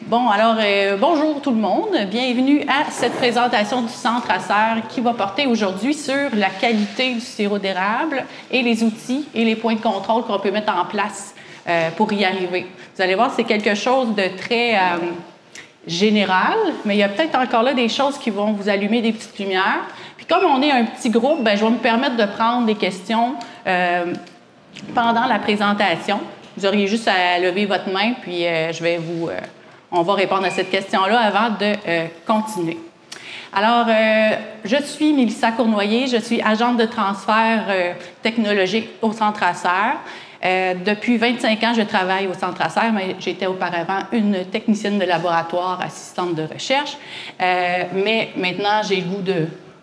Bon, alors, bonjour tout le monde. Bienvenue à cette présentation du Centre Acer qui va porter aujourd'hui sur la qualité du sirop d'érable et les outils et les points de contrôle qu'on peut mettre en place pour y arriver. Vous allez voir, c'est quelque chose de très général, mais il y a peut-être encore là des choses qui vont vous allumer des petites lumières. Puis comme on est un petit groupe, bien, je vais me permettre de prendre des questions pendant la présentation. Vous auriez juste à lever votre main, puis on va répondre à cette question-là avant de continuer. Alors, je suis Mélissa Cournoyer, je suis agente de transfert technologique au Centre Acer. Depuis 25 ans, je travaille au Centre Acer, mais j'étais auparavant une technicienne de laboratoire, assistante de recherche. Mais maintenant, j'ai le goût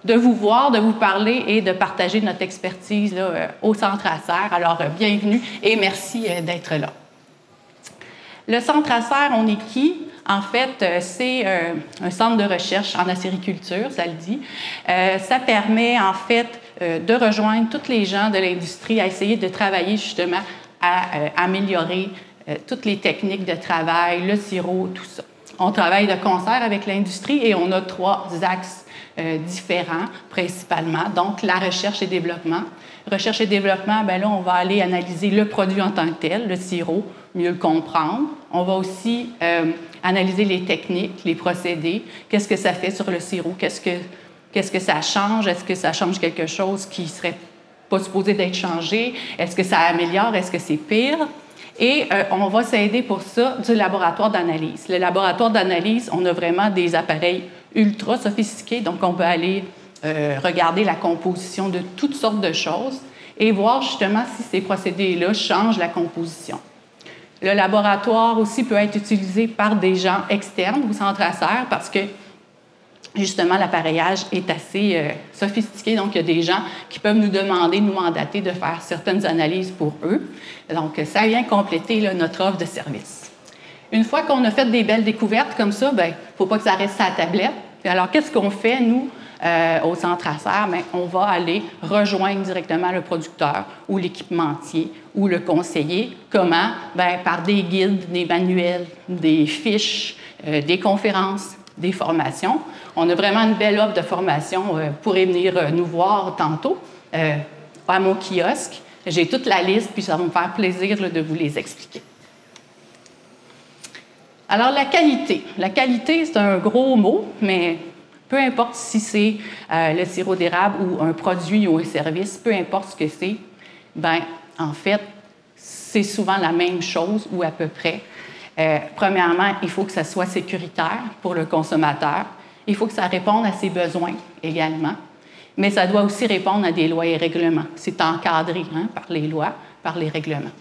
de vous voir, de vous parler et de partager notre expertise là, au Centre Acer. Alors, bienvenue et merci d'être là. Le Centre Acer, on est qui? En fait, c'est un centre de recherche en acériculture, ça le dit. Ça permet, en fait, de rejoindre tous les gens de l'industrie à essayer de travailler justement à améliorer toutes les techniques de travail, le sirop, tout ça. On travaille de concert avec l'industrie et on a 3 axes différents, principalement. Donc, la recherche et développement. Recherche et développement, bien là, on va aller analyser le produit en tant que tel, le sirop, mieux le comprendre. On va aussi analyser les techniques, les procédés. Qu'est-ce que ça fait sur le sirop? Qu'est-ce que ça change? Est-ce que ça change quelque chose qui ne serait pas supposé d'être changé? Est-ce que ça améliore? Est-ce que c'est pire? Et on va s'aider pour ça du laboratoire d'analyse. Le laboratoire d'analyse, on a vraiment des appareils ultra sophistiqués, donc on peut aller regarder la composition de toutes sortes de choses et voir justement si ces procédés-là changent la composition. Le laboratoire aussi peut être utilisé par des gens externes au Centre Acer parce que justement, l'appareillage est assez sophistiqué, donc il y a des gens qui peuvent nous demander, nous mandater de faire certaines analyses pour eux. Donc, ça vient compléter là, notre offre de service. Une fois qu'on a fait des belles découvertes comme ça, bien, il ne faut pas que ça reste à la tablette. Alors, qu'est-ce qu'on fait, nous, au Centre Acer? Bien, on va aller rejoindre directement le producteur ou l'équipementier ou le conseiller. Comment? Bien, par des guides, des manuels, des fiches, des conférences, des formations. On a vraiment une belle offre de formation. Vous pourrez venir nous voir tantôt à mon kiosque. J'ai toute la liste, puis ça va me faire plaisir là, de vous les expliquer. Alors, la qualité. La qualité, c'est un gros mot, mais peu importe si c'est le sirop d'érable ou un produit ou un service, peu importe ce que c'est, bien, en fait, c'est souvent la même chose ou à peu près. Premièrement, il faut que ça soit sécuritaire pour le consommateur. Il faut que ça réponde à ses besoins également. Mais ça doit aussi répondre à des lois et règlements. C'est encadré par les lois, par les règlements.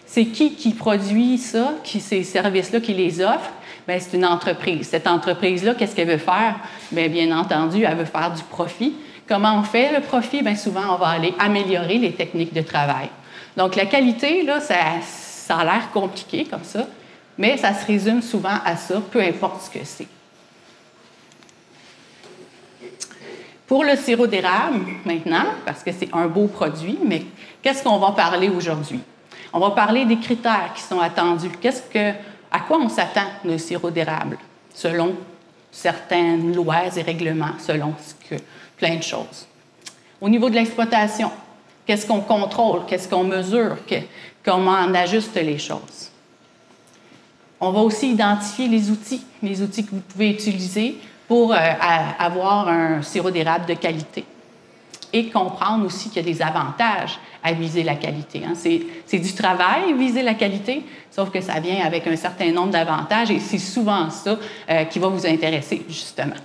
C'est qui produit ça, ces services-là, qui les offre? Bien, c'est une entreprise. Cette entreprise-là, qu'est-ce qu'elle veut faire? Bien entendu, elle veut faire du profit. Comment on fait le profit? Bien, souvent, on va aller améliorer les techniques de travail. Donc, la qualité, là, ça a l'air compliqué comme ça, mais ça se résume souvent à ça, peu importe ce que c'est. Pour le sirop d'érable, maintenant, parce que c'est un beau produit, mais qu'est-ce qu'on va parler aujourd'hui? On va parler des critères qui sont attendus. À quoi on s'attend le sirop d'érable, selon certaines lois et règlements, selon plein de choses. Au niveau de l'exploitation, qu'est-ce qu'on contrôle, qu'est-ce qu'on mesure, comment on ajuste les choses. On va aussi identifier les outils que vous pouvez utiliser pour avoir un sirop d'érable de qualité. Et comprendre aussi qu'il y a des avantages à viser la qualité. C'est du travail, viser la qualité, sauf que ça vient avec un certain nombre d'avantages et c'est souvent ça qui va vous intéresser, justement.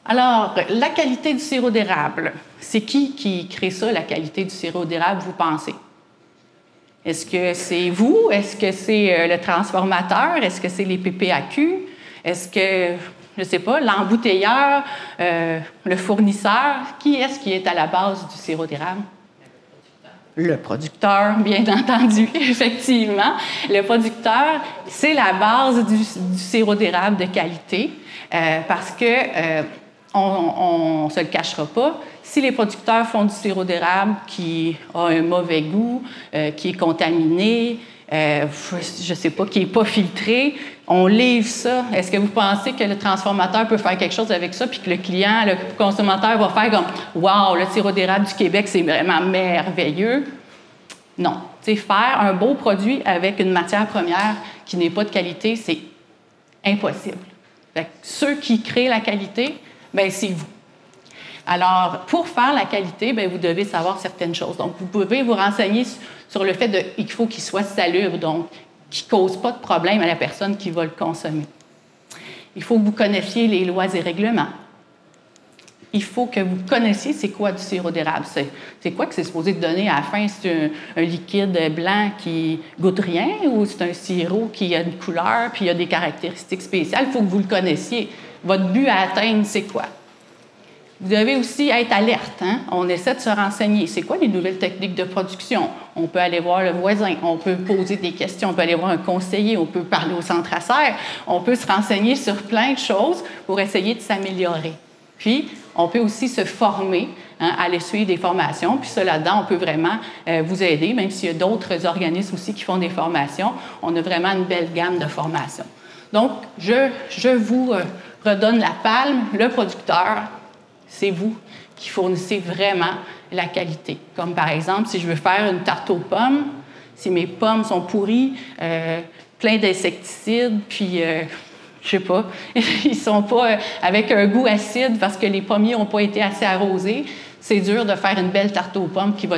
Alors, la qualité du sirop d'érable, c'est qui crée ça, la qualité du sirop d'érable, vous pensez? Est-ce que c'est vous? Est-ce que c'est le transformateur? Est-ce que c'est les PPAQ? Est-ce que, je ne sais pas, l'embouteilleur, le fournisseur? Qui est-ce qui est à la base du sirop d'érable? Le producteur, bien entendu, effectivement. Le producteur, c'est la base du sirop d'érable de qualité parce que on ne se le cachera pas. Si les producteurs font du sirop d'érable qui a un mauvais goût, qui est contaminé, je ne sais pas, qui n'est pas filtré. On livre ça. Est-ce que vous pensez que le transformateur peut faire quelque chose avec ça, puis que le client, le consommateur va faire comme « Wow, le sirop d'érable du Québec, c'est vraiment merveilleux ». Non. Tu sais, faire un beau produit avec une matière première qui n'est pas de qualité, c'est impossible. Fait que ceux qui créent la qualité, bien, c'est vous. Alors, pour faire la qualité, bien, vous devez savoir certaines choses. Donc, vous pouvez vous renseigner sur le fait qu'il faut qu'il soit salubre, donc qui ne cause pas de problème à la personne qui va le consommer. Il faut que vous connaissiez les lois et règlements. Il faut que vous connaissiez c'est quoi du sirop d'érable. C'est quoi que c'est supposé donner à la fin? C'est un liquide blanc qui goûte rien ou c'est un sirop qui a une couleur puis il a des caractéristiques spéciales? Il faut que vous le connaissiez. Votre but à atteindre, c'est quoi? Vous devez aussi être alerte. Hein? On essaie de se renseigner. C'est quoi les nouvelles techniques de production? On peut aller voir le voisin, on peut poser des questions, on peut aller voir un conseiller, on peut parler au centre à serre, on peut se renseigner sur plein de choses pour essayer de s'améliorer. Puis, on peut aussi se former, hein, aller suivre des formations. Puis ça, là-dedans, on peut vraiment vous aider, même s'il y a d'autres organismes aussi qui font des formations. On a vraiment une belle gamme de formations. Donc, je vous redonne la palme. Le producteur, c'est vous qui fournissez vraiment la qualité. Comme par exemple, si je veux faire une tarte aux pommes, si mes pommes sont pourries, plein d'insecticides, puis... je sais pas, ils sont pas avec un goût acide parce que les pommiers n'ont pas été assez arrosés. C'est dur de faire une belle tarte aux pommes qui va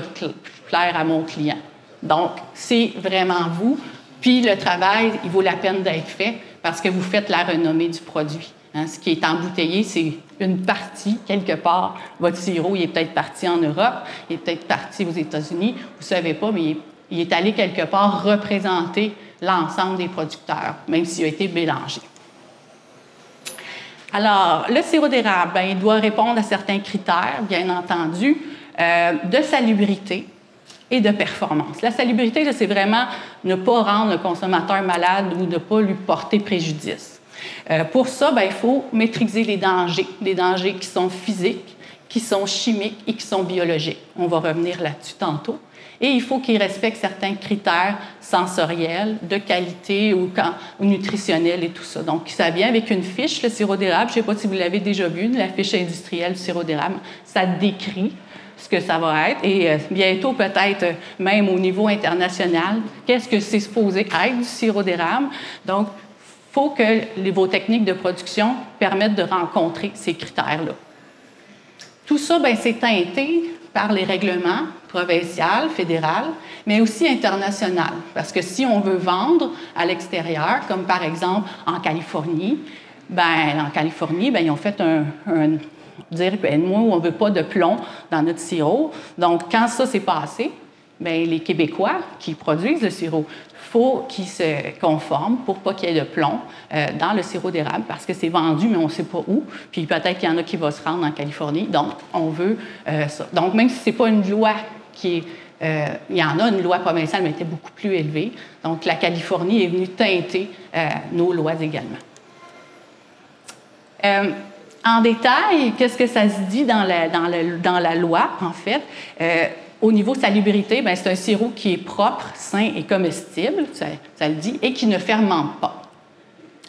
plaire à mon client. Donc, c'est vraiment vous. Puis, le travail, il vaut la peine d'être fait parce que vous faites la renommée du produit. Hein, ce qui est embouteillé, c'est une partie, quelque part. Votre sirop, il est peut-être parti en Europe, il est peut-être parti aux États-Unis. Vous ne savez pas, mais il est allé quelque part représenter l'ensemble des producteurs, même s'il a été mélangé. Alors, le sirop d'érable, il doit répondre à certains critères, bien entendu, de salubrité et de performance. La salubrité, c'est vraiment ne pas rendre le consommateur malade ou ne pas lui porter préjudice. Pour ça, il faut maîtriser les dangers qui sont physiques, qui sont chimiques et qui sont biologiques. On va revenir là-dessus tantôt. Et il faut qu'il respecte certains critères sensoriels, de qualité ou nutritionnels et tout ça. Donc, ça vient avec une fiche, le sirop d'érable. Je ne sais pas si vous l'avez déjà vu, la fiche industrielle du sirop d'érable. Ça décrit ce que ça va être. Et bientôt, peut-être même au niveau international, qu'est-ce que c'est supposé être du sirop d'érable? Donc, il faut que vos techniques de production permettent de rencontrer ces critères-là. Tout ça, c'est teinté par les règlements provincial, fédéral, mais aussi international. Parce que si on veut vendre à l'extérieur, comme par exemple en Californie, ils ont fait nous, on ne veut pas de plomb dans notre sirop. Donc, quand ça s'est passé, les Québécois qui produisent le sirop, il faut qu'ils se conforment pour pas qu'il y ait de plomb dans le sirop d'érable parce que c'est vendu, mais on ne sait pas où. Puis peut-être qu'il y en a qui vont se rendre en Californie. Donc, on veut ça. Donc, même si ce n'est pas une loi qui est... il y en a une loi provinciale, mais elle était beaucoup plus élevée. Donc, la Californie est venue teinter nos lois également. En détail, qu'est-ce que ça se dit dans la loi, en fait? Au niveau salubrité, c'est un sirop qui est propre, sain et comestible, ça le dit, et qui ne fermente pas.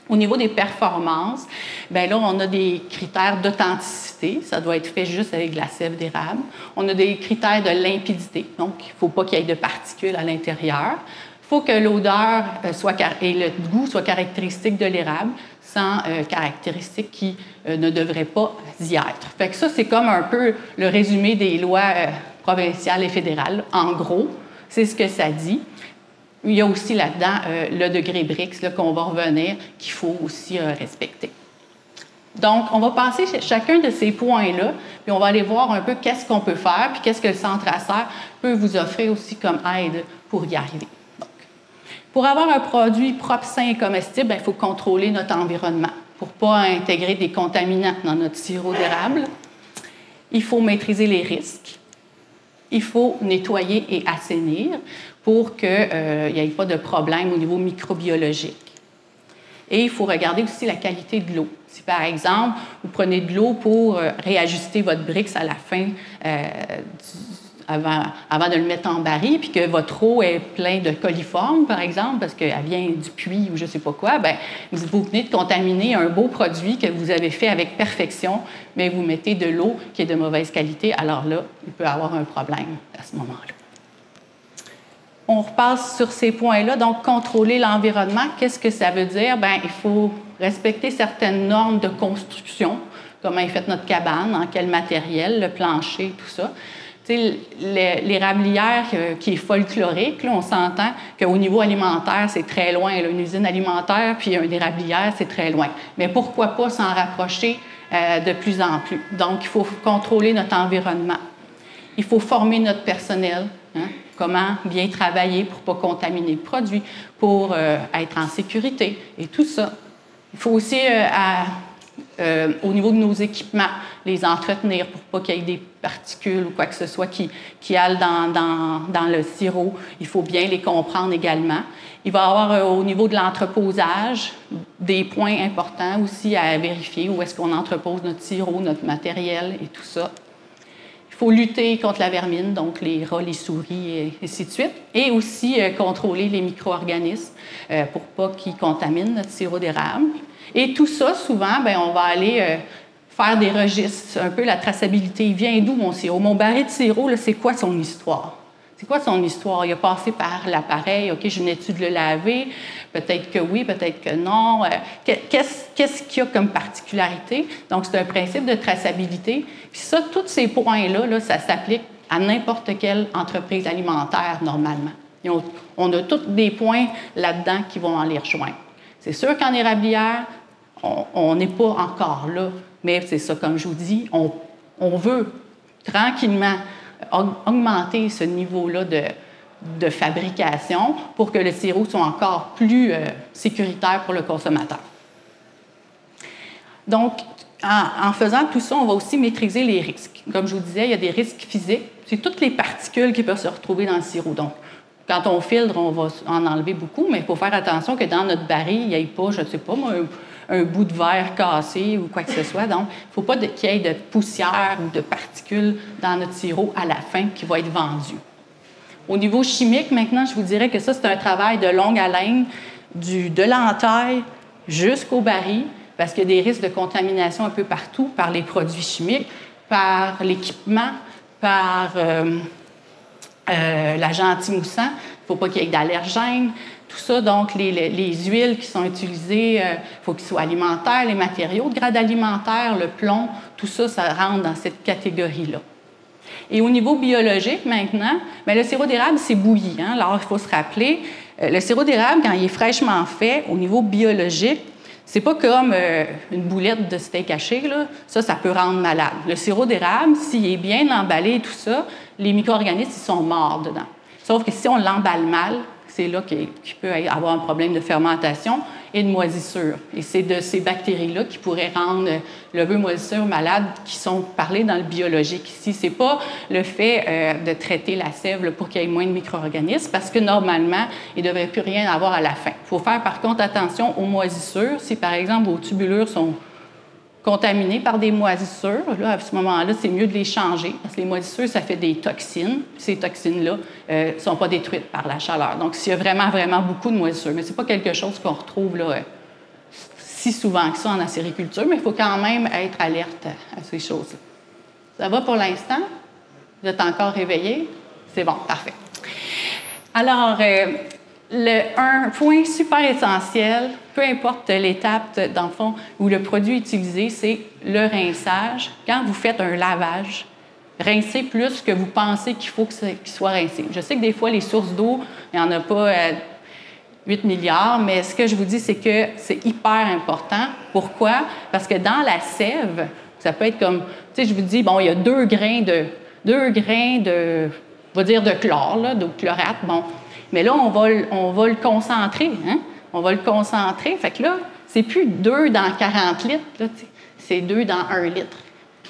Au niveau des performances, là, on a des critères d'authenticité. Ça doit être fait juste avec de la sève d'érable. On a des critères de limpidité. Donc, il ne faut pas qu'il y ait de particules à l'intérieur. Il faut que l'odeur et le goût soient caractéristiques de l'érable, sans caractéristiques qui ne devraient pas y être. Fait que ça, c'est comme un peu le résumé des lois provinciales et fédérales. En gros, c'est ce que ça dit. Il y a aussi là-dedans le degré Brix qu'on va revenir, qu'il faut aussi respecter. Donc, on va passer chacun de ces points-là, puis on va aller voir un peu qu'est-ce qu'on peut faire, puis qu'est-ce que le centre à serre peut vous offrir aussi comme aide pour y arriver. Donc, pour avoir un produit propre, sain et comestible, il faut contrôler notre environnement pour ne pas intégrer des contaminants dans notre sirop d'érable. Il faut maîtriser les risques. Il faut nettoyer et assainir pour qu'il n'y ait pas de problème au niveau microbiologique. Et il faut regarder aussi la qualité de l'eau. Si, par exemple, vous prenez de l'eau pour réajuster votre Brix à la fin, avant de le mettre en baril, puis que votre eau est pleine de coliformes, par exemple, parce qu'elle vient du puits ou je ne sais pas quoi, bien, vous venez de contaminer un beau produit que vous avez fait avec perfection, mais vous mettez de l'eau qui est de mauvaise qualité, alors là, il peut y avoir un problème à ce moment-là. On repasse sur ces points-là. Donc, contrôler l'environnement, qu'est-ce que ça veut dire? Bien, il faut respecter certaines normes de construction, comment est faite notre cabane, en quel matériel, le plancher, tout ça. Tu sais, l'érablière qui est folklorique, là, on s'entend qu'au niveau alimentaire, c'est très loin. Là, une usine alimentaire puis une érablière, c'est très loin. Mais pourquoi pas s'en rapprocher de plus en plus? Donc, il faut contrôler notre environnement. Il faut former notre personnel. Hein? Comment bien travailler pour ne pas contaminer le produit, pour être en sécurité et tout ça. Il faut aussi, au niveau de nos équipements, les entretenir pour pas qu'il y ait des particules ou quoi que ce soit qui aillent dans le sirop. Il faut bien les comprendre également. Il va y avoir, au niveau de l'entreposage, des points importants aussi à vérifier. Où est-ce qu'on entrepose notre sirop, notre matériel et tout ça. Il faut lutter contre la vermine, donc les rats, les souris, et ainsi de suite. Et aussi contrôler les micro-organismes pour pas qu'ils contaminent notre sirop d'érable. Et tout ça, souvent, bien, on va aller faire des registres, un peu la traçabilité. Il vient d'où mon sirop? Mon baril de sirop, c'est quoi son histoire? C'est quoi son histoire? Il a passé par l'appareil, OK, je venais-tu de le laver? Peut-être que oui, peut-être que non. Qu'est-ce qu'il y a comme particularité? Donc, c'est un principe de traçabilité. Puis ça, tous ces points-là, là, ça s'applique à n'importe quelle entreprise alimentaire, normalement. Et on a tous des points là-dedans qui vont en les rejoindre. C'est sûr qu'en érablière, on n'est pas encore là, mais c'est ça, comme je vous dis, on veut tranquillement augmenter ce niveau-là de fabrication pour que le sirop soit encore plus sécuritaire pour le consommateur. Donc, en faisant tout ça, on va aussi maîtriser les risques. Comme je vous disais, il y a des risques physiques. C'est toutes les particules qui peuvent se retrouver dans le sirop. Donc, quand on filtre, on va en enlever beaucoup, mais il faut faire attention que dans notre baril, il n'y ait pas, je ne sais pas, un bout de verre cassé ou quoi que ce soit. Donc, il ne faut pas qu'il y ait de poussière ou de particules dans notre sirop à la fin qui va être vendu. Au niveau chimique, maintenant, je vous dirais que ça, c'est un travail de longue haleine, de l'entaille jusqu'au baril, parce qu'il y a des risques de contamination un peu partout par les produits chimiques, par l'équipement, par l'agent anti-moussant. Il ne faut pas qu'il y ait d'allergènes. Tout ça, donc, les huiles qui sont utilisées, il faut qu'ils soient alimentaires, les matériaux de grade alimentaire, le plomb, tout ça, ça rentre dans cette catégorie-là. Et au niveau biologique, maintenant, bien, le sirop d'érable, c'est bouilli. Hein? Alors, il faut se rappeler, le sirop d'érable, quand il est fraîchement fait, au niveau biologique, c'est pas comme une boulette de steak haché, là. Ça peut rendre malade. Le sirop d'érable, s'il est bien emballé et tout ça, les micro-organismes, ils sont morts dedans. Sauf que si on l'emballe mal, c'est là qu'il peut y avoir un problème de fermentation et de moisissure. Et c'est de ces bactéries-là qui pourraient rendre levure, moisissure, malade, qui sont parlées dans le biologique ici. Ce n'est pas le fait de traiter la sève là, pour qu'il y ait moins de micro-organismes, parce que normalement, il ne devrait plus rien avoir à la fin. Il faut faire par contre attention aux moisissures. Si par exemple vos tubulures sont contaminées par des moisissures, là, à ce moment-là, c'est mieux de les changer, parce que les moisissures, ça fait des toxines. Ces toxines-là ne sont pas détruites par la chaleur. Donc, s'il y a vraiment, vraiment beaucoup de moisissures, mais ce n'est pas quelque chose qu'on retrouve là, si souvent que ça en acériculture, mais il faut quand même être alerte à ces choses-là. Ça va pour l'instant? Vous êtes encore réveillés? C'est bon, parfait. Alors, un point super essentiel, peu importe l'étape, dans le fond, où le produit est utilisé, c'est le rinçage. Quand vous faites un lavage, rincez plus que vous pensez qu'il faut qu'il soit rincé. Je sais que des fois, les sources d'eau, il n'y en a pas 8 milliards, mais ce que je vous dis, c'est que c'est hyper important. Pourquoi? Parce que dans la sève, ça peut être comme, tu sais, je vous dis, bon, il y a 2 grains de on va dire de chlore, là, d'eau de chlorate, bon. Mais là, on va le concentrer, hein? On va le concentrer. Fait que là, c'est plus 2 dans 40 litres, là, c'est 2 dans 1 litre.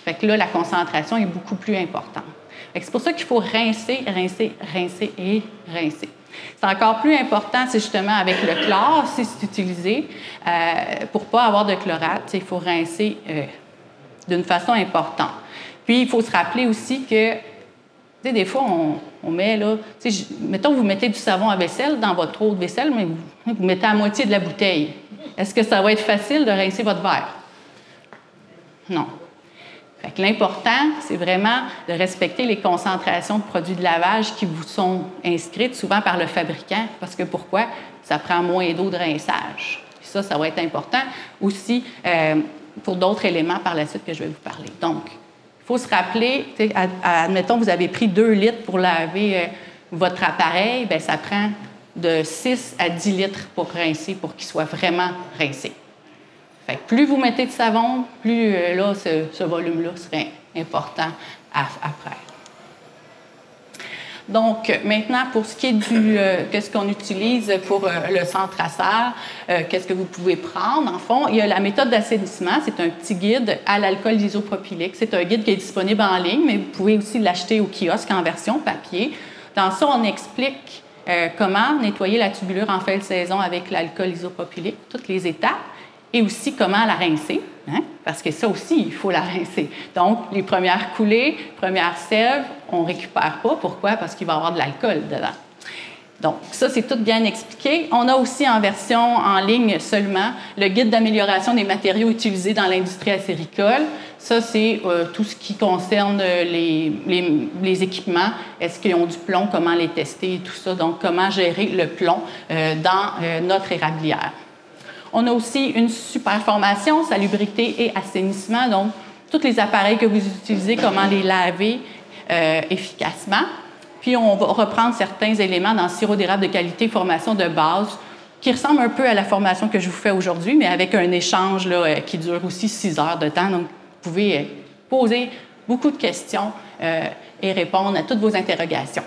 Fait que là, la concentration est beaucoup plus importante. C'est pour ça qu'il faut rincer, rincer, rincer et rincer. C'est encore plus important, c'est justement avec le chlore, si c'est utilisé, pour ne pas avoir de chlorate, il faut rincer d'une façon importante. Puis, il faut se rappeler aussi que sais, des fois, on met, là, mettons que vous mettez du savon à vaisselle dans votre eau de vaisselle, mais vous mettez à moitié de la bouteille. Est-ce que ça va être facile de rincer votre verre? Non. Fait que l'important, c'est vraiment de respecter les concentrations de produits de lavage qui vous sont inscrites souvent par le fabricant. Parce que pourquoi? Ça prend moins d'eau de rinçage. Puis ça va être important aussi pour d'autres éléments par la suite que je vais vous parler. Donc, il faut se rappeler, admettons, vous avez pris 2 litres pour laver votre appareil, bien, ça prend de 6 à 10 litres pour rincer, pour qu'il soit vraiment rincé. Fait que plus vous mettez de savon, plus là, ce volume-là serait important à faire. Donc, maintenant, pour ce qui est du qu'est-ce qu'on utilise pour le centre-traceur, qu'est-ce que vous pouvez prendre, en fond, il y a la méthode d'assainissement, c'est un petit guide à l'alcool isopropylique. C'est un guide qui est disponible en ligne, mais vous pouvez aussi l'acheter au kiosque en version papier. Dans ça, on explique comment nettoyer la tubulure en fin de saison avec l'alcool isopropylique, toutes les étapes, et aussi comment la rincer, hein? Parce que ça aussi, il faut la rincer. Donc, les premières coulées, premières sèves, on ne récupère pas. Pourquoi? Parce qu'il va y avoir de l'alcool dedans. Donc, ça, c'est tout bien expliqué. On a aussi en version en ligne seulement le guide d'amélioration des matériaux utilisés dans l'industrie acéricole. Ça, c'est tout ce qui concerne les équipements. Est-ce qu'ils ont du plomb? Comment les tester et tout ça. Donc, comment gérer le plomb dans notre érablière. On a aussi une super formation, salubrité et assainissement. Donc, tous les appareils que vous utilisez, comment les laver efficacement. Puis, on va reprendre certains éléments dans sirop d'érable de qualité, formation de base, qui ressemble un peu à la formation que je vous fais aujourd'hui, mais avec un échange là, qui dure aussi 6 heures de temps. Donc, vous pouvez poser beaucoup de questions et répondre à toutes vos interrogations.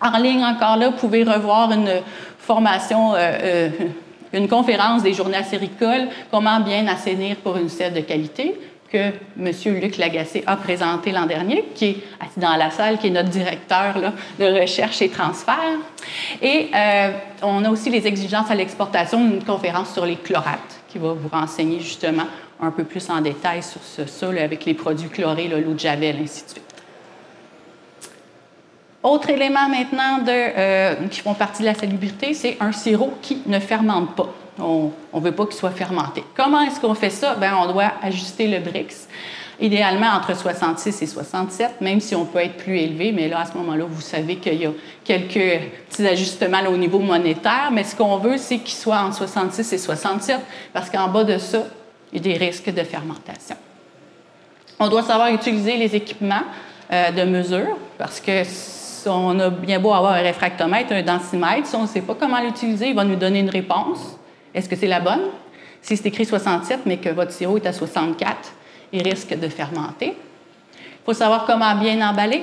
En ligne, encore là, vous pouvez revoir une formation, une conférence des journées acéricoles, comment bien assainir pour une sève de qualité, que M. Luc Lagacé a présenté l'an dernier, qui est assis dans la salle, qui est notre directeur là, de recherche et transfert. Et on a aussi les exigences à l'exportation, une conférence sur les chlorates, qui va vous renseigner justement un peu plus en détail sur ça, là, avec les produits chlorés, l'eau de Javel, ainsi de suite. Autre élément maintenant qui font partie de la salubrité, c'est un sirop qui ne fermente pas. On ne veut pas qu'il soit fermenté. Comment est-ce qu'on fait ça? Bien, on doit ajuster le Brix, idéalement entre 66 et 67, même si on peut être plus élevé, mais là, à ce moment-là, vous savez qu'il y a quelques petits ajustements là, au niveau monétaire, mais ce qu'on veut, c'est qu'il soit entre 66 et 67, parce qu'en bas de ça, il y a des risques de fermentation. On doit savoir utiliser les équipements de mesure, parce que on a bien beau avoir un réfractomètre, un densimètre, si on ne sait pas comment l'utiliser, il va nous donner une réponse. Est-ce que c'est la bonne? Si c'est écrit 67, mais que votre sirop est à 64, il risque de fermenter. Il faut savoir comment bien emballer.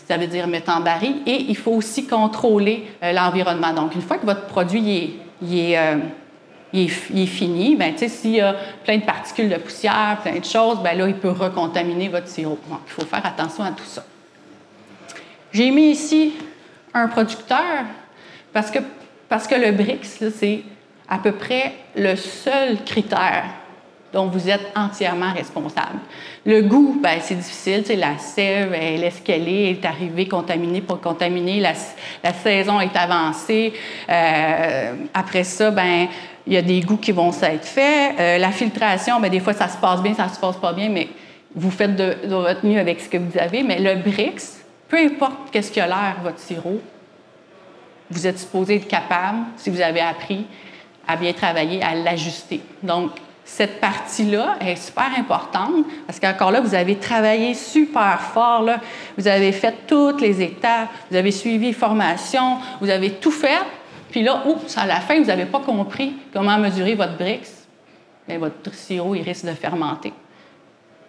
Ça veut dire mettre en baril. Et il faut aussi contrôler l'environnement. Donc, une fois que votre produit il est fini, bien, s'il y a plein de particules de poussière, plein de choses, bien là, il peut recontaminer votre sirop. Donc, il faut faire attention à tout ça. J'ai mis ici un producteur parce que le Brix, c'est à peu près le seul critère dont vous êtes entièrement responsable. Le goût, bien, c'est difficile. La sève, elle est ce qu'elle est, elle est arrivée contaminée pour contaminer. La saison est avancée. Après ça, bien, il y a des goûts qui vont s'être faits. La filtration, bien, des fois, ça se passe bien, ça se passe pas bien, mais vous faites de votre mieux avec ce que vous avez. Mais le Brix, peu importe qu'est-ce qui a l'air, votre sirop, vous êtes supposé être capable, si vous avez appris, à bien travailler, à l'ajuster. Donc, cette partie-là est super importante parce qu'encore là, vous avez travaillé super fort. Là. Vous avez fait toutes les étapes, vous avez suivi les formations, vous avez tout fait. Puis là, oups, à la fin, vous n'avez pas compris comment mesurer votre Brix. Bien, votre sirop, il risque de fermenter.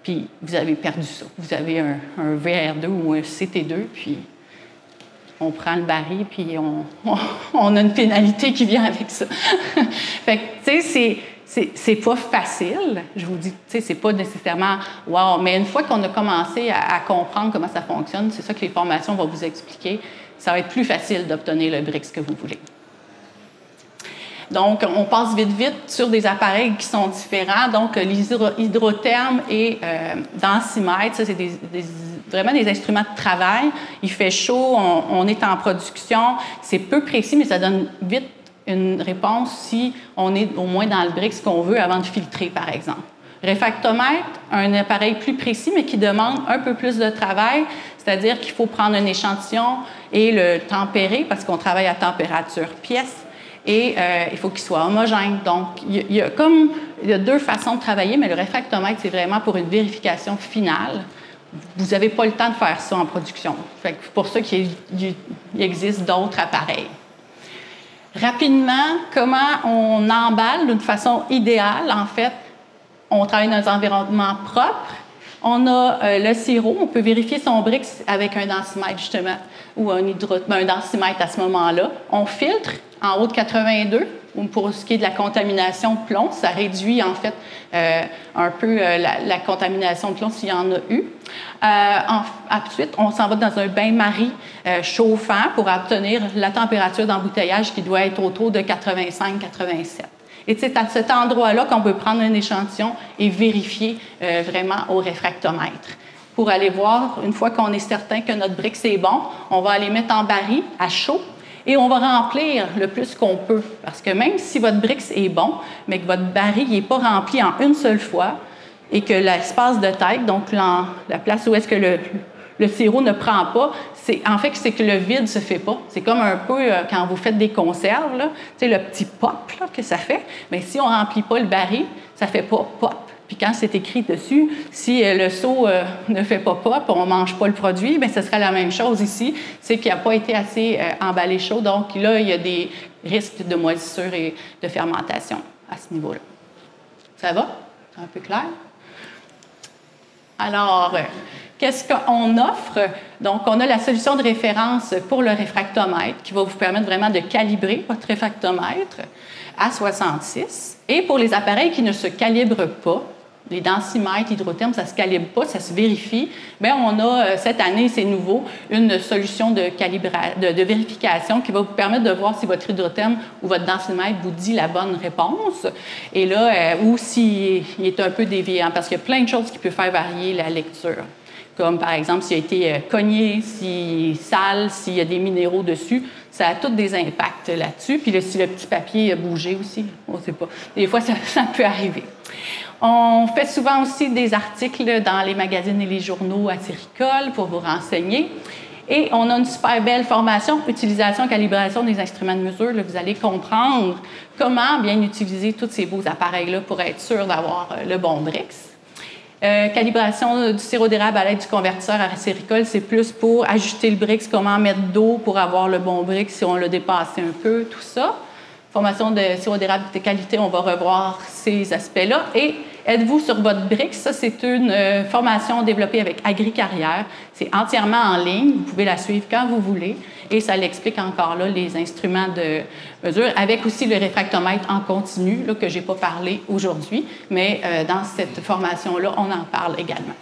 Puis, vous avez perdu ça. Vous avez un VR2 ou un CT2, puis on prend le baril, puis on a une pénalité qui vient avec ça. Fait que, tu sais, c'est pas facile. Je vous dis, tu sais, c'est pas nécessairement « wow », mais une fois qu'on a commencé à comprendre comment ça fonctionne, c'est ça que les formations vont vous expliquer, ça va être plus facile d'obtenir le Brix que vous voulez. Donc, on passe vite sur des appareils qui sont différents. Donc, l'hydrotherme et densimètre, ça, c'est vraiment des instruments de travail. Il fait chaud, on est en production. C'est peu précis, mais ça donne vite une réponse si on est au moins dans le brix qu'on veut avant de filtrer, par exemple. Réfractomètre, un appareil plus précis, mais qui demande un peu plus de travail, c'est-à-dire qu'il faut prendre un échantillon et le tempérer, parce qu'on travaille à température pièce, et il faut qu'il soit homogène. Donc, il y a deux façons de travailler, mais le réfractomètre, c'est vraiment pour une vérification finale. Vous n'avez pas le temps de faire ça en production. C'est pour ça qu'il existe d'autres appareils. Rapidement, comment on emballe d'une façon idéale, en fait, on travaille dans un environnement propre. On a le sirop. On peut vérifier son brix avec un densimètre, justement, ou un densimètre à ce moment-là. On filtre en haut de 82. Pour ce qui est de la contamination de plomb, ça réduit, en fait, un peu la contamination de plomb s'il y en a eu. Ensuite, on s'en va dans un bain-marie chauffant pour obtenir la température d'embouteillage qui doit être autour de 85-87. Et c'est à cet endroit-là qu'on peut prendre un échantillon et vérifier vraiment au réfractomètre. Pour aller voir, une fois qu'on est certain que notre brix est bon, on va aller mettre en baril à chaud et on va remplir le plus qu'on peut. Parce que même si votre brix est bon, mais que votre baril n'est pas rempli en une seule fois et que l'espace de tête, donc la place où est-ce que le sirop ne prend pas, c'est que le vide ne se fait pas. C'est comme un peu quand vous faites des conserves, là, le petit pop là, que ça fait. Mais si on ne remplit pas le baril, ça ne fait pas pop. Puis quand c'est écrit dessus, si le seau ne fait pas pop, on ne mange pas le produit, bien, ce serait la même chose ici. C'est qu'il n'a pas été assez emballé chaud. Donc là, il y a des risques de moisissure et de fermentation à ce niveau-là. Ça va? C'est un peu clair? Alors, qu'est-ce qu'on offre? Donc, on a la solution de référence pour le réfractomètre qui va vous permettre vraiment de calibrer votre réfractomètre à 66. Et pour les appareils qui ne se calibrent pas, les densimètres, hydrothermes, ça ne se calibre pas, ça se vérifie. Bien, on a, cette année, c'est nouveau, une solution de vérification qui va vous permettre de voir si votre hydrotherme ou votre densimètre vous dit la bonne réponse. Et là, ou s'il est un peu déviant, parce qu'il y a plein de choses qui peuvent faire varier la lecture. Comme par exemple, s'il a été cogné, s'il est sale, s'il y a des minéraux dessus, ça a tous des impacts là-dessus. Puis là, si le petit papier a bougé aussi, on ne sait pas. Des fois, ça peut arriver. On fait souvent aussi des articles dans les magazines et les journaux acéricoles pour vous renseigner. Et on a une super belle formation, utilisation, calibration des instruments de mesure. Là, vous allez comprendre comment bien utiliser tous ces beaux appareils-là pour être sûr d'avoir le bon brix. Calibration du sirop d'érable à l'aide du convertisseur acéricole, c'est plus pour ajuster le brix, comment mettre d'eau pour avoir le bon brix si on l'a dépassé un peu, tout ça. Formation de sirop d'érable de qualité, on va revoir ces aspects-là. Et êtes-vous sur votre brix? Ça, c'est une formation développée avec AgriCarrière. C'est entièrement en ligne. Vous pouvez la suivre quand vous voulez. Et ça l'explique encore là, les instruments de mesure, avec aussi le réfractomètre en continu, là, que je n'ai pas parlé aujourd'hui. Mais dans cette formation-là, on en parle également.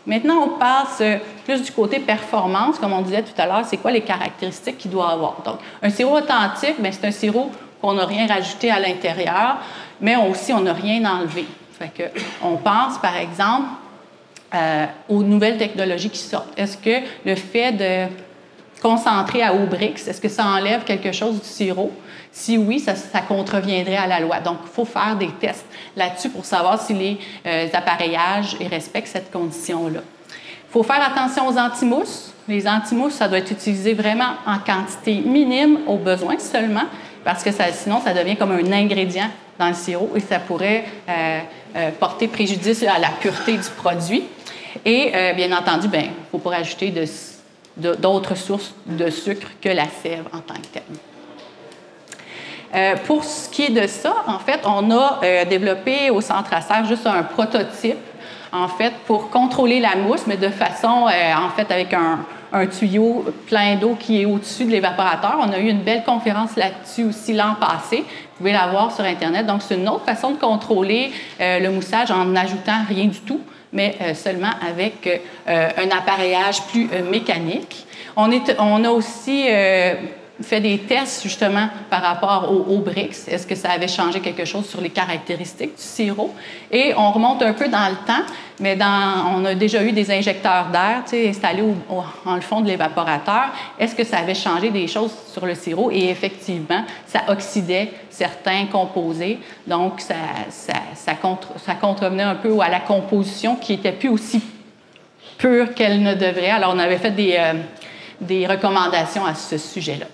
Maintenant, on passe plus du côté performance, comme on disait tout à l'heure, c'est quoi les caractéristiques qu'il doit avoir. Donc, un sirop authentique, c'est un sirop qu'on n'a rien rajouté à l'intérieur, mais aussi on n'a rien enlevé. Fait que, on pense, par exemple, aux nouvelles technologies qui sortent. Est-ce que le fait de concentrer à haut brix, est-ce que ça enlève quelque chose du sirop? Si oui, ça contreviendrait à la loi. Donc, il faut faire des tests là-dessus pour savoir si les appareillages respectent cette condition-là. Il faut faire attention aux antimousses. Les antimousses, ça doit être utilisé vraiment en quantité minime, au besoin seulement, parce que sinon, ça devient comme un ingrédient dans le sirop et ça pourrait porter préjudice à la pureté du produit. Et bien entendu, il ne faut pas rajouter d'autres sources de sucre que la sève en tant que telle. Pour ce qui est de ça, en fait, on a développé au Centre Acer juste un prototype, en fait, pour contrôler la mousse, mais de façon, en fait, avec un tuyau plein d'eau qui est au-dessus de l'évaporateur. On a eu une belle conférence là-dessus aussi l'an passé. Vous pouvez la voir sur Internet. Donc, c'est une autre façon de contrôler le moussage en n'ajoutant rien du tout, mais seulement avec un appareillage plus mécanique. On a aussi fait des tests justement par rapport au Brix. Est-ce que ça avait changé quelque chose sur les caractéristiques du sirop? Et on remonte un peu dans le temps, mais on a déjà eu des injecteurs d'air installés en le fond de l'évaporateur. Est-ce que ça avait changé des choses sur le sirop? Et effectivement, ça oxydait certains composés. Donc, ça contrevenait un peu à la composition qui n'était plus aussi pure qu'elle ne devrait. Alors, on avait fait des recommandations à ce sujet-là.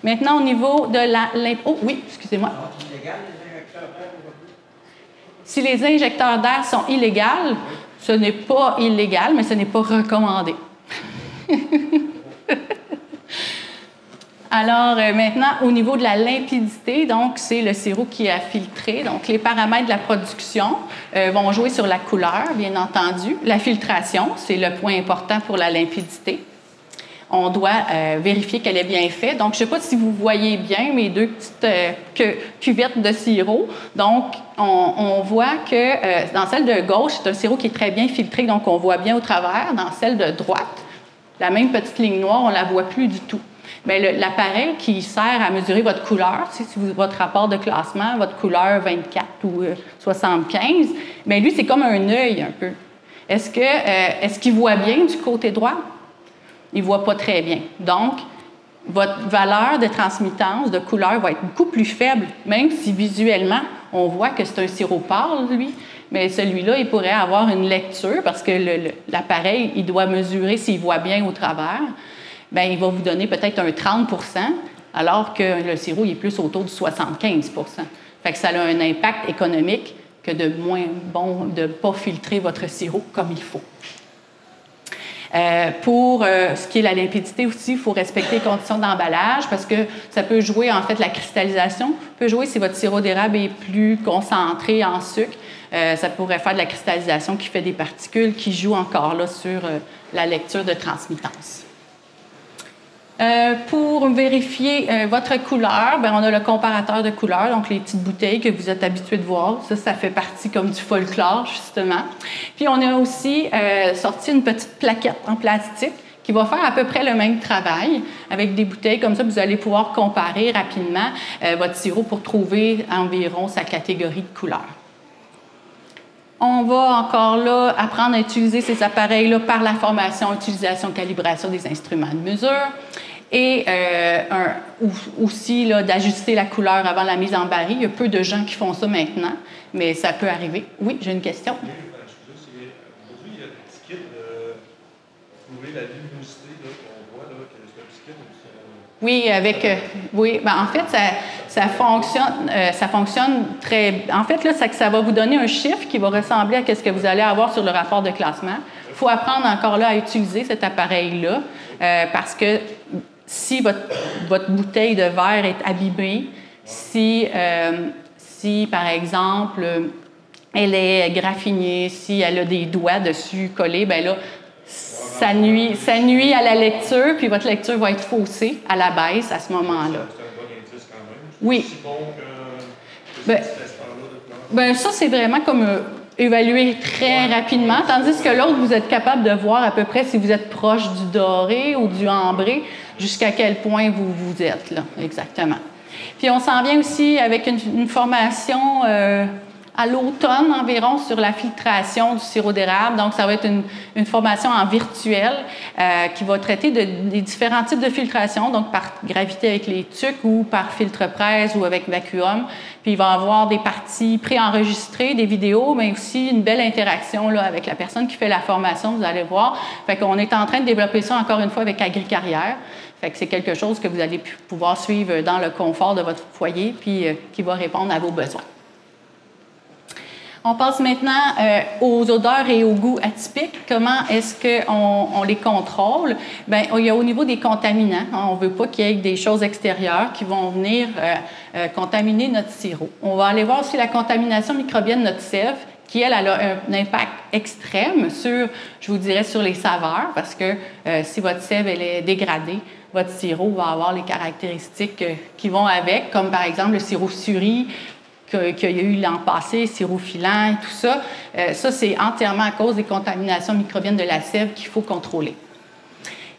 Maintenant, au niveau de oh oui, excusez-moi. Si les injecteurs d'air sont illégaux, ce n'est pas illégal, mais ce n'est pas recommandé. Alors, maintenant, au niveau de la limpidité, donc, c'est le sirop qui est à filtrer. Donc, les paramètres de la production vont jouer sur la couleur, bien entendu. La filtration, c'est le point important pour la limpidité. On doit vérifier qu'elle est bien faite. Donc, je ne sais pas si vous voyez bien mes deux petites cuvettes de sirop. Donc, on voit que dans celle de gauche, c'est un sirop qui est très bien filtré, donc on voit bien au travers. Dans celle de droite, la même petite ligne noire, on ne la voit plus du tout. Bien, l'appareil qui sert à mesurer votre couleur, si votre rapport de classement, votre couleur 24 ou 75, bien, lui, c'est comme un œil un peu. Est-ce qu'il voit bien du côté droit? Il ne voit pas très bien. Donc, votre valeur de transmittance, de couleur, va être beaucoup plus faible, même si visuellement, on voit que c'est un sirop pâle, lui. Mais celui-là, il pourrait avoir une lecture parce que l'appareil, il doit mesurer s'il voit bien au travers. Bien, il va vous donner peut-être un 30 alors que le sirop il est plus autour de 75 Fait que ça a un impact économique que de moins bon de ne pas filtrer votre sirop comme il faut. Pour ce qui est la limpidité aussi, il faut respecter les conditions d'emballage parce que ça peut jouer, en fait, la cristallisation peut jouer si votre sirop d'érable est plus concentré en sucre. Ça pourrait faire de la cristallisation qui fait des particules qui jouent encore là sur la lecture de transmittance. Pour vérifier votre couleur, bien, on a le comparateur de couleur, donc les petites bouteilles que vous êtes habitués de voir. Ça fait partie comme du folklore, justement. Puis, on a aussi sorti une petite plaquette en plastique qui va faire à peu près le même travail avec des bouteilles. Comme ça, vous allez pouvoir comparer rapidement votre sirop pour trouver environ sa catégorie de couleur. On va encore là apprendre à utiliser ces appareils-là par la formation, utilisation, calibration des instruments de mesure et aussi d'ajuster la couleur avant la mise en baril. Il y a peu de gens qui font ça maintenant, mais ça peut arriver. Oui, j'ai une question. Aujourd'hui, il y a des petits kits pour trouver la luminosité qu'on voit, là, que c'est un petit kit. Oui, ben, en fait, ça fonctionne très... En fait, là, ça va vous donner un chiffre qui va ressembler à ce que vous allez avoir sur le rapport de classement. Il faut apprendre encore là à utiliser cet appareil-là parce que si votre bouteille de verre est abîmée, si par exemple, elle est graffinée, si elle a des doigts dessus collés, bien là, ça nuit à la lecture, puis votre lecture va être faussée à la baisse à ce moment-là. C'est un bon indice quand même. Oui. C'est bon que ben, ça, c'est vraiment comme évaluer très rapidement, tandis que l'autre, vous êtes capable de voir à peu près si vous êtes proche du doré ou du ambré, jusqu'à quel point vous êtes, là, exactement. Puis on s'en vient aussi avec une formation à l'automne environ sur la filtration du sirop d'érable. Donc, ça va être une formation en virtuel qui va traiter des différents types de filtration, donc par gravité avec les tucs ou par filtre-presse ou avec vacuum. Puis, il va y avoir des parties préenregistrées, des vidéos, mais aussi une belle interaction là, avec la personne qui fait la formation, vous allez voir. Fait qu'on est en train de développer ça encore une fois avec Agri-Carrière. Fait que c'est quelque chose que vous allez pouvoir suivre dans le confort de votre foyer puis qui va répondre à vos besoins. On passe maintenant aux odeurs et aux goûts atypiques. Comment est-ce qu'on les contrôle? Bien, il y a au niveau des contaminants. On ne veut pas qu'il y ait des choses extérieures qui vont venir contaminer notre sirop. On va aller voir aussi la contamination microbienne de notre sève, qui, elle, a un impact extrême sur, je vous dirais, sur les saveurs, parce que si votre sève elle est dégradée, votre sirop va avoir les caractéristiques qui vont avec, comme par exemple le sirop suri, qu'il y a eu l'an passé, sirop filant et tout ça. Ça, c'est entièrement à cause des contaminations microbiennes de la sève qu'il faut contrôler.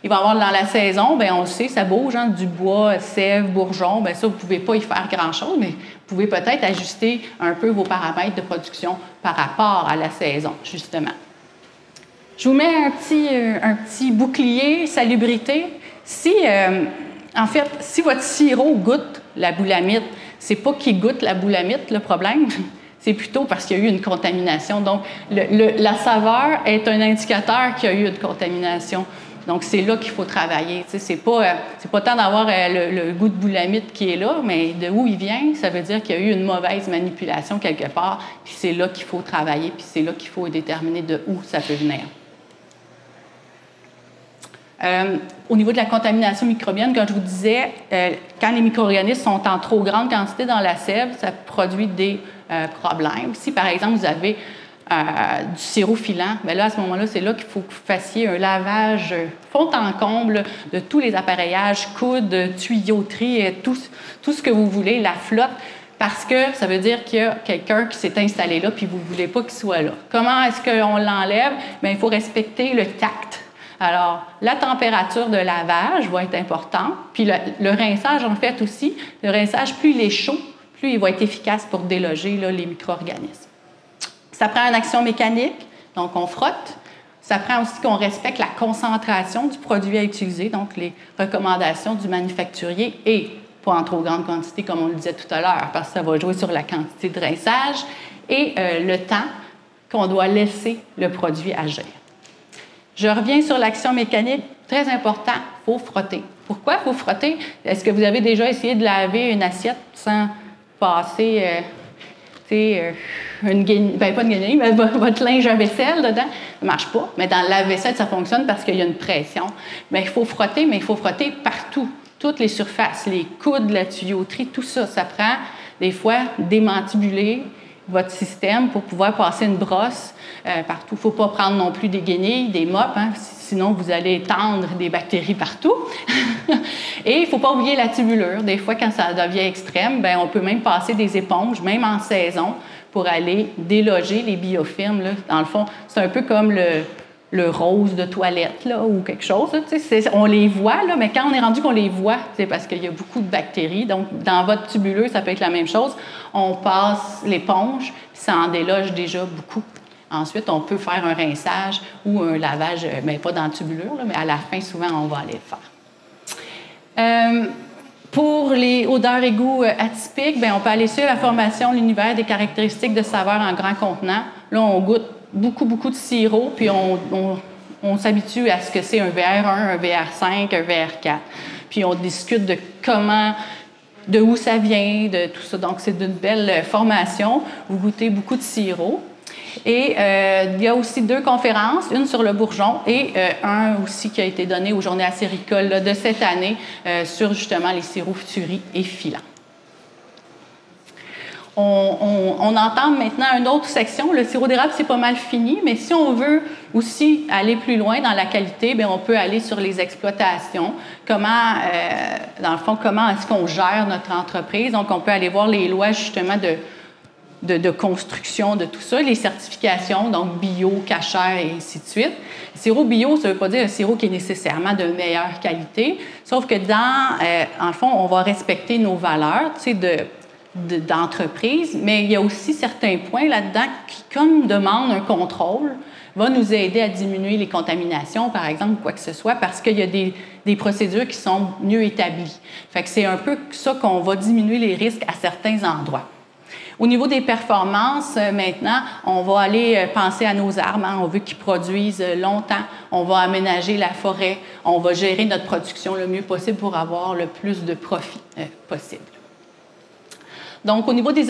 Il va y avoir dans la saison, bien, on le sait, ça bouge, hein, du bois, sève, bourgeon, bien ça, vous ne pouvez pas y faire grand-chose, mais vous pouvez peut-être ajuster un peu vos paramètres de production par rapport à la saison, justement. Je vous mets un petit bouclier salubrité. En fait, si votre sirop goûte la boulamite, c'est pas qu'il goûte la boulamite, le problème, c'est plutôt parce qu'il y a eu une contamination. Donc, la saveur est un indicateur qu'il y a eu une contamination. Donc, c'est là qu'il faut travailler. C'est pas tant d'avoir le goût de boulamite qui est là, mais de où il vient, ça veut dire qu'il y a eu une mauvaise manipulation quelque part, puis c'est là qu'il faut travailler, puis c'est là qu'il faut déterminer de où ça peut venir. Au niveau de la contamination microbienne, comme je vous disais, quand les micro-organismes sont en trop grande quantité dans la sève, ça produit des problèmes. Si, par exemple, vous avez du sirop filant, bien là, à ce moment-là, c'est là qu'il faut que vous fassiez un lavage fond en comble de tous les appareillages, coudes, tuyauterie, tout ce que vous voulez, la flotte, parce que ça veut dire qu'il y a quelqu'un qui s'est installé là puis vous ne voulez pas qu'il soit là. Comment est-ce qu'on l'enlève? Bien, il faut respecter le tact. Alors, la température de lavage va être importante, puis le rinçage, en fait, aussi. Le rinçage, plus il est chaud, plus il va être efficace pour déloger là, les micro-organismes. Ça prend une action mécanique, donc on frotte. Ça prend aussi qu'on respecte la concentration du produit à utiliser, donc les recommandations du manufacturier et pas en trop grande quantité, comme on le disait tout à l'heure, parce que ça va jouer sur la quantité de rinçage et le temps qu'on doit laisser le produit agir. Je reviens sur l'action mécanique. Très important, il faut frotter. Pourquoi il faut frotter? Est-ce que vous avez déjà essayé de laver une assiette sans passer une guenille, bien pas une guenille, mais votre linge à vaisselle dedans? Ça ne marche pas. Mais dans le lave-vaisselle, ça fonctionne parce qu'il y a une pression. Bien, il faut frotter, mais il faut frotter partout. Toutes les surfaces, les coudes, la tuyauterie, tout ça, ça prend des fois démantibuler votre système pour pouvoir passer une brosse partout. Il ne faut pas prendre non plus des guenilles, des mops, hein, sinon vous allez étendre des bactéries partout. Et il ne faut pas oublier la tubulure. Des fois, quand ça devient extrême, bien, on peut même passer des éponges, même en saison, pour aller déloger les biofilms. Là. Dans le fond, c'est un peu comme le rose de toilette là, ou quelque chose. Là, on les voit, là, mais quand on est rendu qu'on les voit, c'est parce qu'il y a beaucoup de bactéries. Donc, dans votre tubulure, ça peut être la même chose. On passe l'éponge, puis ça en déloge déjà beaucoup. Ensuite, on peut faire un rinçage ou un lavage, mais pas dans la tubulure, là, mais à la fin, souvent, on va aller le faire. Pour les odeurs et goûts atypiques, bien, on peut aller sur la formation, l'univers des caractéristiques de saveur en grand contenant. Là, on goûte beaucoup de sirop, puis on s'habitue à ce que c'est un VR1, un VR5, un VR4. Puis on discute de où ça vient, de tout ça. Donc, c'est d'une belle formation. Vous goûtez beaucoup de sirop. Et il y a aussi 2 conférences, une sur le bourgeon et un aussi qui a été donné aux Journées acéricoles de cette année sur justement les sirops futuris et filants. On entame maintenant une autre section. Le sirop d'érable, c'est pas mal fini, mais si on veut aussi aller plus loin dans la qualité, bien, on peut aller sur les exploitations. Dans le fond, comment est-ce qu'on gère notre entreprise? Donc, on peut aller voir les lois justement de construction de tout ça, les certifications, donc bio, cachère et ainsi de suite. Sirop bio, ça ne veut pas dire un sirop qui est nécessairement de meilleure qualité, sauf que en le fond, on va respecter nos valeurs, tu sais, d'entreprise, mais il y a aussi certains points là-dedans qui, comme demandent un contrôle, va nous aider à diminuer les contaminations, par exemple, ou quoi que ce soit, parce qu'il y a des procédures qui sont mieux établies. Fait que c'est un peu ça qu'on va diminuer les risques à certains endroits. Au niveau des performances, maintenant, on va aller penser à nos arbres. Hein, on veut qu'ils produisent longtemps. On va aménager la forêt. On va gérer notre production le mieux possible pour avoir le plus de profit possible. Donc, au niveau des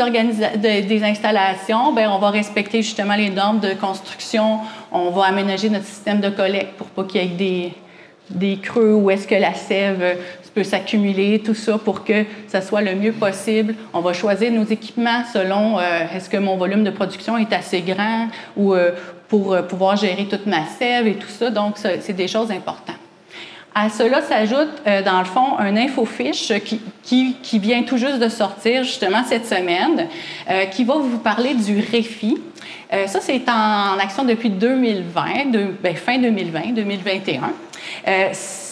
installations, bien, on va respecter justement les normes de construction. On va aménager notre système de collecte pour pas qu'il y ait des creux où est-ce que la sève peut s'accumuler, tout ça pour que ça soit le mieux possible. On va choisir nos équipements selon est-ce que mon volume de production est assez grand ou pour pouvoir gérer toute ma sève et tout ça. Donc, c'est des choses importantes. À cela s'ajoute, dans le fond, un infofiche qui vient tout juste de sortir, justement, cette semaine, qui va vous parler du REFI. Ça, c'est en action depuis 2020, fin 2020, 2021.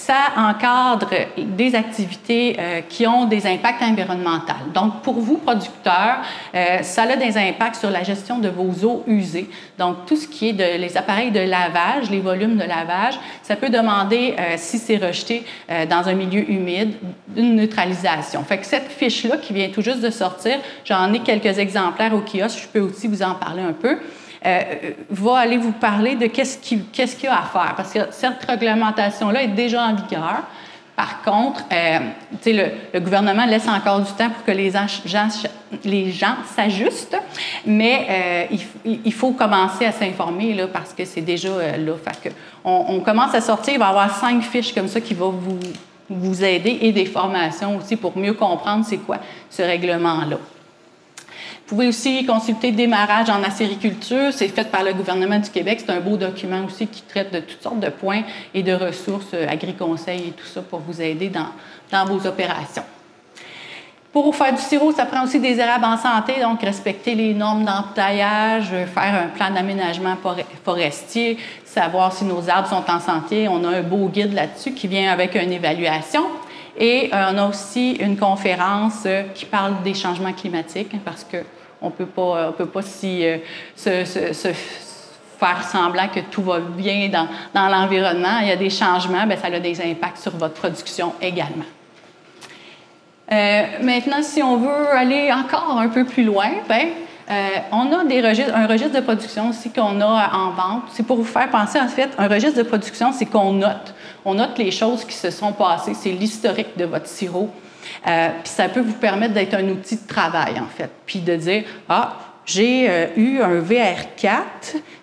ça encadre des activités qui ont des impacts environnementaux. Donc, pour vous, producteurs, ça a des impacts sur la gestion de vos eaux usées. Donc, tout ce qui est les appareils de lavage, les volumes de lavage, ça peut demander, si c'est rejeté dans un milieu humide, une neutralisation. Fait que cette fiche-là, qui vient tout juste de sortir, j'en ai quelques exemplaires au kiosque, je peux aussi vous en parler un peu, va aller vous parler de qu'est-ce qu'il y a à faire. Parce que cette réglementation-là est déjà en vigueur. Par contre, le gouvernement laisse encore du temps pour que les gens s'ajustent, mais il faut commencer à s'informer là, parce que c'est déjà là. Fait que on commence à sortir, il va y avoir 5 fiches comme ça qui vont vous aider et des formations aussi pour mieux comprendre c'est quoi ce règlement-là. Vous pouvez aussi consulter Démarrage en acériculture. C'est fait par le gouvernement du Québec. C'est un beau document aussi qui traite de toutes sortes de points et de ressources, agri-conseil et tout ça pour vous aider dans vos opérations. Pour faire du sirop, ça prend aussi des érables en santé, donc respecter les normes d'entaillage, faire un plan d'aménagement forestier, savoir si nos arbres sont en santé. On a un beau guide là-dessus qui vient avec une évaluation. Et on a aussi une conférence qui parle des changements climatiques, parce qu'on peut pas se faire semblant que tout va bien dans l'environnement. Il y a des changements, bien, ça a des impacts sur votre production également. Maintenant, si on veut aller encore un peu plus loin, bien, on a un registre de production aussi qu'on a en vente. C'est pour vous faire penser, en fait, un registre de production, c'est qu'on note. On note les choses qui se sont passées. C'est l'historique de votre sirop. Puis ça peut vous permettre d'être un outil de travail, en fait. Puis de dire, j'ai eu un VR4,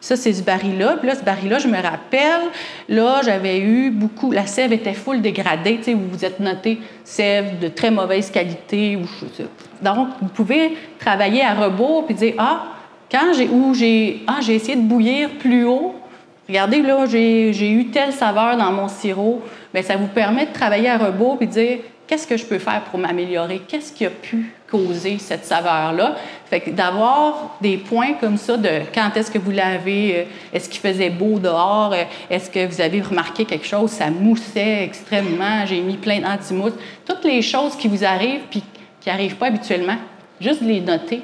ça, c'est ce baril-là. Puis là, ce baril-là, je me rappelle, là, j'avais eu beaucoup, la sève était full dégradée, tu sais, vous vous êtes noté sève de très mauvaise qualité. Donc, vous pouvez travailler à rebours puis dire, j'ai essayé de bouillir plus haut. Regardez, là, j'ai eu telle saveur dans mon sirop. Bien, ça vous permet de travailler à rebours et de dire, qu'est-ce que je peux faire pour m'améliorer? Qu'est-ce qui a pu causer cette saveur-là? Fait que d'avoir des points comme ça de quand est-ce que vous l'avez, est-ce qu'il faisait beau dehors, est-ce que vous avez remarqué quelque chose, ça moussait extrêmement, j'ai mis plein d'anti-mousse. Toutes les choses qui vous arrivent puis qui n'arrivent pas habituellement, juste les noter.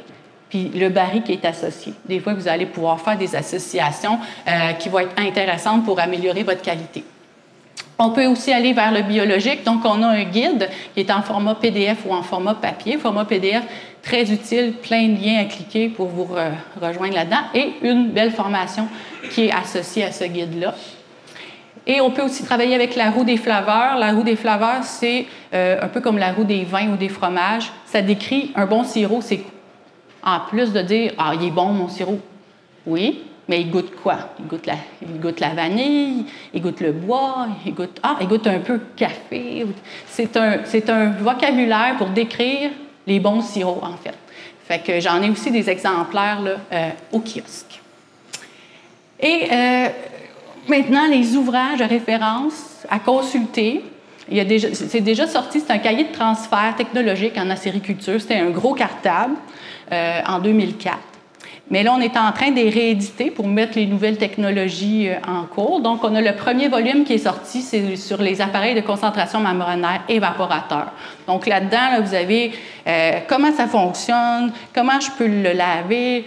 Puis le baril qui est associé. Des fois, vous allez pouvoir faire des associations qui vont être intéressantes pour améliorer votre qualité. On peut aussi aller vers le biologique. Donc, on a un guide qui est en format PDF ou en format papier. Format PDF, très utile, plein de liens à cliquer pour vous rejoindre là-dedans. Et une belle formation qui est associée à ce guide-là. Et on peut aussi travailler avec la roue des flaveurs. La roue des flaveurs, c'est un peu comme la roue des vins ou des fromages. Ça décrit un bon sirop, c'est en plus de dire « Ah, il est bon, mon sirop ». Oui, mais il goûte quoi? Il goûte la vanille, il goûte le bois, il goûte un peu le café. C'est un vocabulaire pour décrire les bons sirops, en fait. Fait que j'en ai aussi des exemplaires là, au kiosque. Et maintenant, les ouvrages de référence à consulter. C'est déjà sorti, c'est un cahier de transfert technologique en acériculture. C'était un gros cartable en 2004. Mais là, on est en train de les rééditer pour mettre les nouvelles technologies en cours. Donc, on a le premier volume qui est sorti, c'est sur les appareils de concentration membranaire évaporateur. Donc, là-dedans, là, vous avez comment ça fonctionne, comment je peux le laver,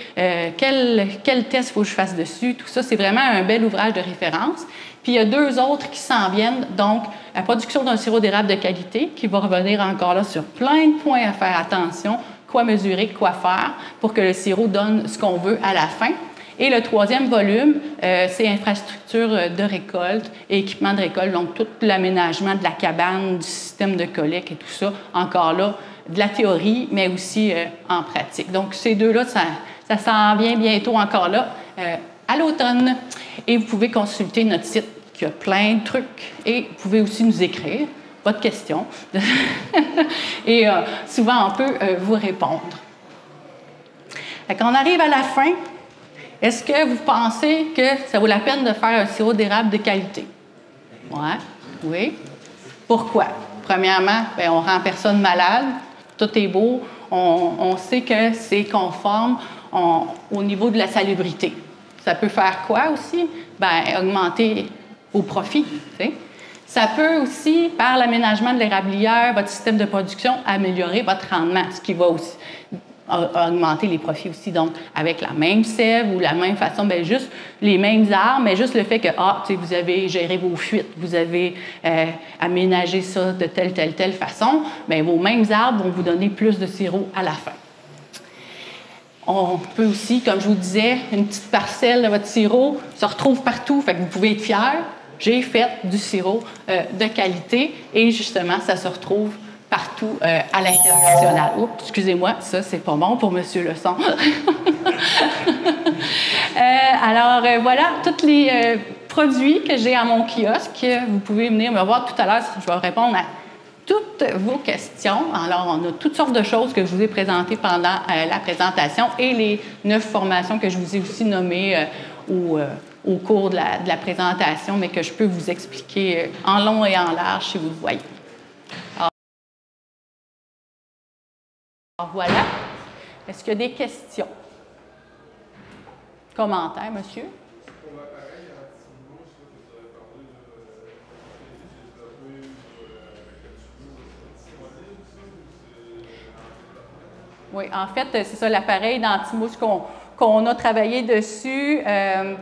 quel test il faut que je fasse dessus. Tout ça, c'est vraiment un bel ouvrage de référence. Puis, il y a 2 autres qui s'en viennent. Donc, la production d'un sirop d'érable de qualité, qui va revenir encore là sur plein de points à faire attention, quoi mesurer, quoi faire pour que le sirop donne ce qu'on veut à la fin. Et le 3e volume, c'est infrastructure de récolte et équipement de récolte, donc tout l'aménagement de la cabane, du système de collecte et tout ça. Encore là, de la théorie, mais aussi en pratique. Donc, ces 2-là, ça s'en vient bientôt encore là, à l'automne. Et vous pouvez consulter notre site qui a plein de trucs. Et vous pouvez aussi nous écrire votre question. Et souvent, on peut vous répondre. Quand on arrive à la fin, est-ce que vous pensez que ça vaut la peine de faire un sirop d'érable de qualité? Oui. Pourquoi? Premièrement, bien, on rend personne malade, tout est beau, on sait que c'est conforme au niveau de la salubrité. Ça peut faire quoi aussi? Bien, augmenter vos profits, tu sais. Ça peut aussi, par l'aménagement de l'érablière, votre système de production, améliorer votre rendement, ce qui va aussi augmenter les profits aussi. Donc, avec la même sève ou la même façon, bien, juste les mêmes arbres, mais juste le fait que, vous avez géré vos fuites, vous avez aménagé ça de telle façon, bien, vos mêmes arbres vont vous donner plus de sirop à la fin. On peut aussi, comme je vous disais, une petite parcelle de votre sirop se retrouve partout, fait que vous pouvez être fiers. J'ai fait du sirop de qualité et justement, ça se retrouve partout à l'international. Oups, excusez-moi, ça, c'est pas bon pour Monsieur Leçon. Alors, voilà tous les produits que j'ai à mon kiosque. Vous pouvez venir me voir tout à l'heure. Je vais répondre à toutes vos questions. Alors, on a toutes sortes de choses que je vous ai présentées pendant la présentation et les 9 formations que je vous ai aussi nommées au cours de la présentation, mais que je peux vous expliquer en long et en large si vous le voyez. Alors, voilà. Est-ce qu'il y a des questions? Commentaires, monsieur? Pour l'appareil anti-mousse, vous avez parlé de oui, en fait, c'est ça, l'appareil d'anti-mousse qu'on a travaillé dessus,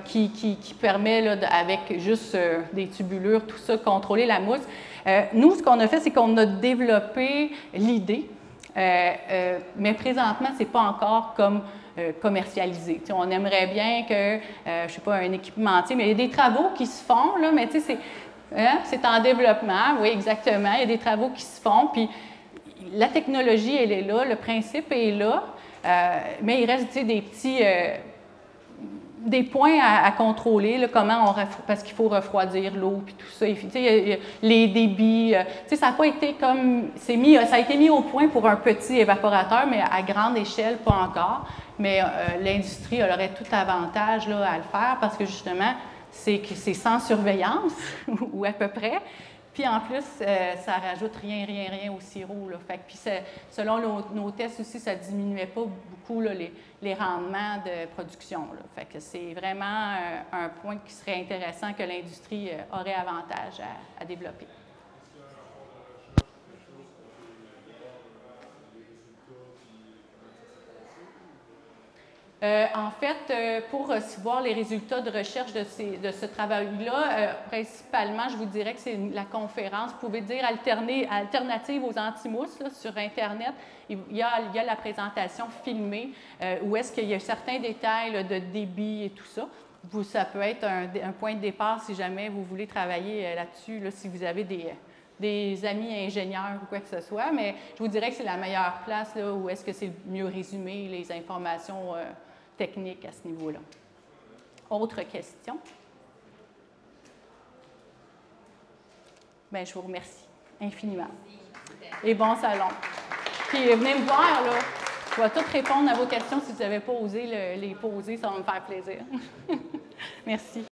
qui permet, là, avec juste des tubulures, tout ça, contrôler la mousse. Nous, ce qu'on a fait, c'est qu'on a développé l'idée, mais présentement, ce n'est pas encore comme commercialisé. T'sais, on aimerait bien que, je ne sais pas, un équipementier, mais il y a des travaux qui se font, là, mais tu sais, c'est en développement, oui, exactement. Il y a des travaux qui se font, puis la technologie, elle est là, le principe est là, mais il reste des petits des points à contrôler, là, parce qu'il faut refroidir l'eau puis tout ça. Les débits, ça n'a pas été comme ça a été mis au point pour un petit évaporateur, mais à grande échelle, pas encore. Mais l'industrie aurait tout avantage là, à le faire parce que justement, c'est sans surveillance ou à peu près. Puis en plus, ça rajoute rien au sirop. Là. Fait que, puis selon nos tests aussi, ça ne diminuait pas beaucoup là, les rendements de production. Là. Fait que c'est vraiment un point qui serait intéressant que l'industrie aurait avantage à développer. En fait, pour voir les résultats de recherche de ce travail-là, principalement, je vous dirais que c'est la conférence. Vous pouvez dire alternative aux antimousses là, sur Internet. Il y a la présentation filmée où est-ce qu'il y a certains détails là, de débit et tout ça. Ça peut être un point de départ si jamais vous voulez travailler là-dessus, là, si vous avez des amis ingénieurs ou quoi que ce soit. Mais je vous dirais que c'est la meilleure place là, où est-ce que c'est mieux résumé les informations techniques à ce niveau-là. Autre question? Bien, je vous remercie infiniment. Et bon salon. Puis venez me voir, là. Je vais tout répondre à vos questions si vous n'avez pas osé les poser. Ça va me faire plaisir. Merci.